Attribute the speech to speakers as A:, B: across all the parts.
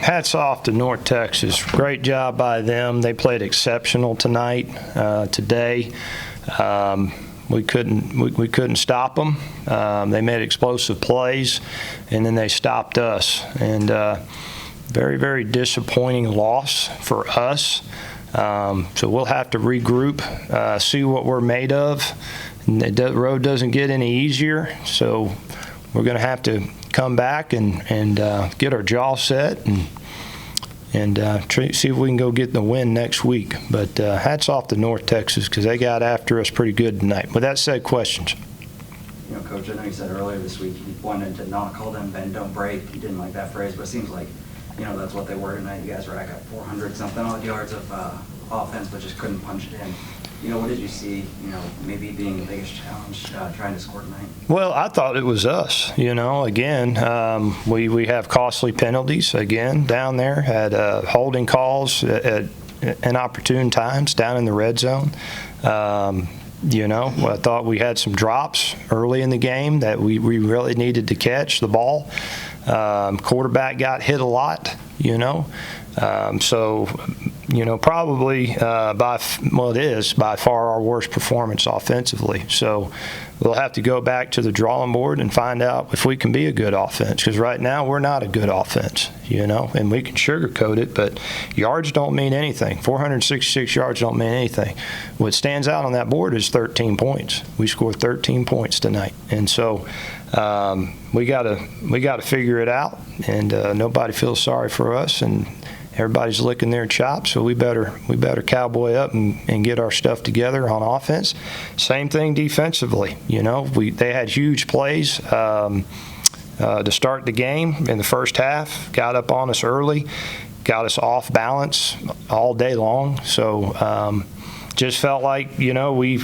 A: hats off to North Texas. Great job by them. They played exceptional tonight, today. We couldn't stop them. They made explosive plays, and then they stopped us. And very, very disappointing loss for us. So we'll have to regroup, see what we're made of. And the road doesn't get any easier, so we're going to have to come back and get our jaw set and see if we can go get the win next week. But hats off to North Texas because they got after us pretty good tonight. With that said, questions?
B: You know, Coach, I know you said earlier this week you wanted to not call them bend, don't break. You didn't like that phrase, but it seems like, you know, that's what they were tonight. You guys rack up 400-something odd yards of offense, but just couldn't punch it in. You know, what did you see, you know, maybe being the biggest challenge trying to score tonight? Well,
A: I thought it was us, you know. Again, we have costly penalties, again, down there. Had holding calls at inopportune times down in the red zone. You know, I thought we had some drops early in the game that we really needed to catch the ball. Quarterback got hit a lot, you know. So, you know, probably it is by far our worst performance offensively. So we'll have to go back to the drawing board and find out if we can be a good offense, because right now we're not a good offense, you know, and we can sugarcoat it, but yards don't mean anything. 466 yards don't mean anything. What stands out on that board is 13 points. We scored 13 points tonight. And so we got to figure it out, and nobody feels sorry for us, and everybody's licking their chops, so we better cowboy up and get our stuff together on offense. Same thing defensively. You know, they had huge plays to start the game in the first half. Got up on us early, got us off balance all day long. So just felt like, you know, we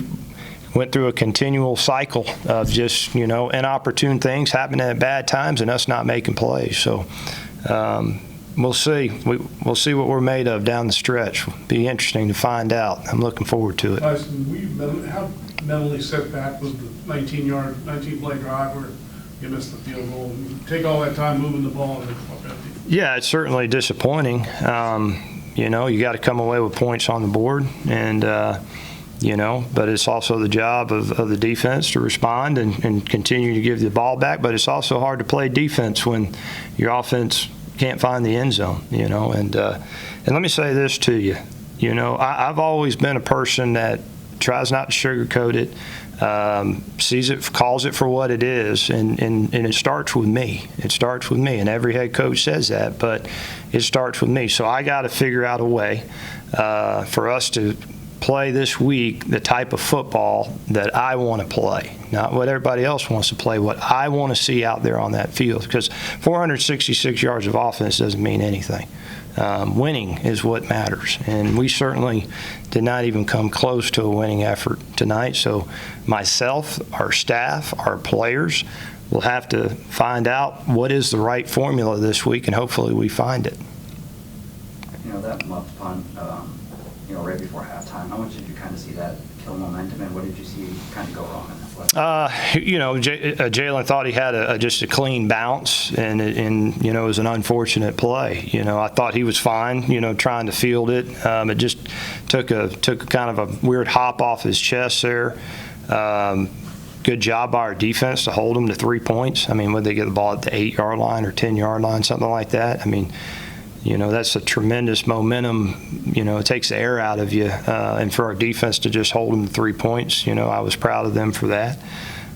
A: went through a continual cycle of just, you know, inopportune things happening at bad times and us not making plays. So. We'll see. We'll see what we're made of down the stretch. Be interesting to find out. I'm looking forward to it.
C: Tyson, how mentally set back was the 19-play drive where you missed the field goal? Take all that time moving the ball and then come up empty.
A: Yeah, it's certainly disappointing. You know, you got to come away with points on the board, and you know, but it's also the job of the defense to respond and continue to give the ball back. But it's also hard to play defense when your offense can't find the end zone, you know. And let me say this to you, you know, I've always been a person that tries not to sugarcoat it, sees it, calls it for what it is, and it starts with me. It starts with me, and every head coach says that, but it starts with me. So I got to figure out a way for us to play this week the type of football that I want to play, not what everybody else wants to play, what I want to see out there on that field, because 466 yards of offense doesn't mean anything. Winning is what matters, and we certainly did not even come close to a winning effort tonight. So myself, our staff, our players will have to find out what is the right formula this week, and hopefully we find it.
B: You know, that muff punt, you know, right before halftime, how much did you kind of see that kill momentum, and what did you see kind of go wrong in that play?
A: You know, Jalen thought he had just a clean bounce, and you know, it was an unfortunate play. You know, I thought he was fine, you know, trying to field it. It just took a kind of a weird hop off his chest there. Good job by our defense to hold him to 3 points. I mean, would they get the ball at the 8-yard line or 10-yard line, something like that? I mean, you know, that's a tremendous momentum. You know, it takes the air out of you. And for our defense to just hold them to 3 points, you know, I was proud of them for that.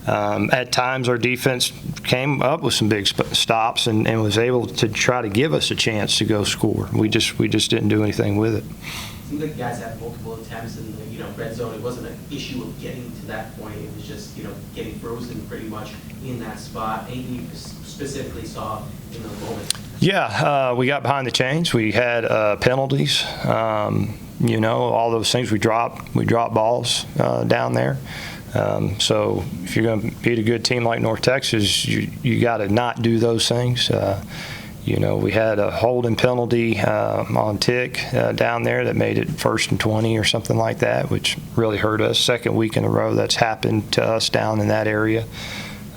A: At times, our defense came up with some big stops and was able to try to give us a chance to go score. We just didn't do anything with it.
D: It seemed like you guys had multiple attempts in the, you know, red zone. It wasn't an issue of getting to that point. It was just, you know, getting frozen pretty much in that spot. Anything you specifically saw in the moment? Yeah,
A: we got behind the chains. We had penalties. You know, all those things. We dropped balls down there. So if you're going to beat a good team like North Texas, you got to not do those things. You know, we had a holding penalty on Tick down there that made it 1st and 20 or something like that, which really hurt us. Second week in a row that's happened to us down in that area.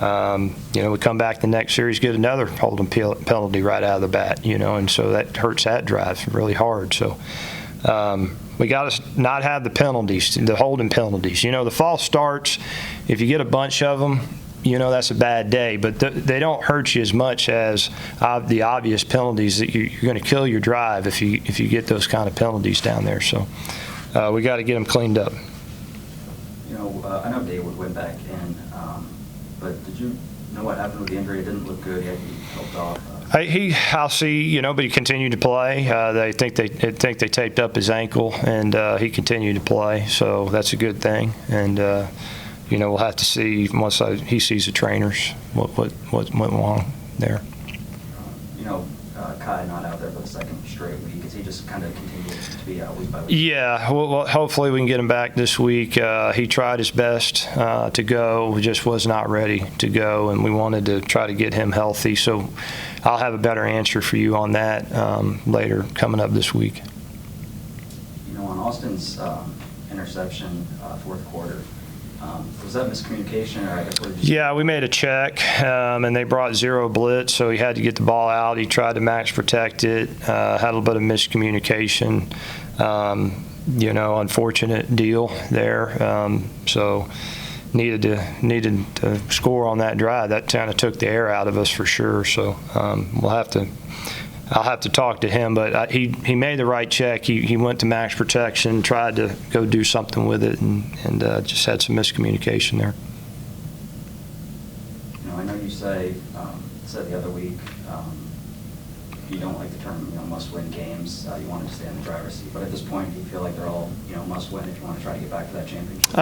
A: We come back the next series, get another holding penalty right out of the bat, and so that hurts that drive really hard. So we got to not have the penalties, the holding penalties. The false starts, if you get a bunch of them, that's a bad day, but they don't hurt you as much as the obvious penalties that you're going to kill your drive if you get those kind of penalties down there. So we got to get them cleaned up.
B: I know David went back in, but did you know what happened with the injury? It didn't look good. He helped off.
A: I'll see, but he continued to play. They think they taped up his ankle, and he continued to play, so that's a good thing. And we'll have to see once he sees the trainers what went wrong there.
B: Kai not out there for the second straight week. Is he just kind of continuing to be out week by week?
A: Yeah, well, hopefully we can get him back this week. He tried his best to go, just was not ready to go, and we wanted to try to get him healthy. So I'll have a better answer for you on that later, coming up this week.
B: On Austin's interception, fourth quarter, was that miscommunication, or I guess what did you?
A: Yeah, we made a check, and they brought zero blitz, so he had to get the ball out. He tried to max protect it, had a little bit of miscommunication. Unfortunate deal there. So needed to score on that drive. That kind of took the air out of us for sure. So I'll have to talk to him, but he made the right check. He went to max protection, tried to go do something with it, and just had some miscommunication there.
B: I know you said the other week you don't like the term must-win games. You want to stay in the driver's seat, but at this point, do you feel like they're all must-win if you want to try to get back to that championship?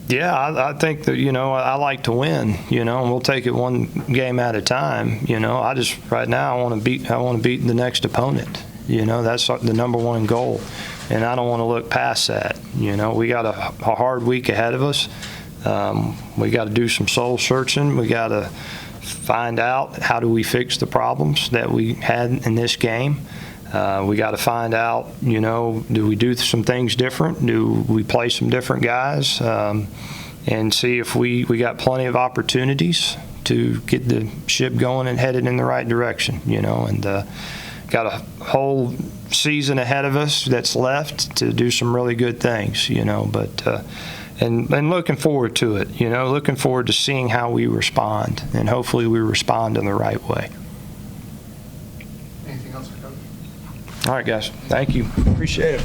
A: Yeah, I think that I like to win, and we'll take it one game at a time. I just right now I want to beat the next opponent. That's the number one goal, and I don't want to look past that. We got a hard week ahead of us. We got to do some soul searching. We got to find out how do we fix the problems that we had in this game. We got to find out, do we do some things different? Do we play some different guys? And see if we got plenty of opportunities to get the ship going and headed in the right direction, and got a whole season ahead of us that's left to do some really good things, but and looking forward to it, looking forward to seeing how we respond, and hopefully we respond in the right way.
E: Anything else for Coach?
A: All right, guys. Thank you. Appreciate it.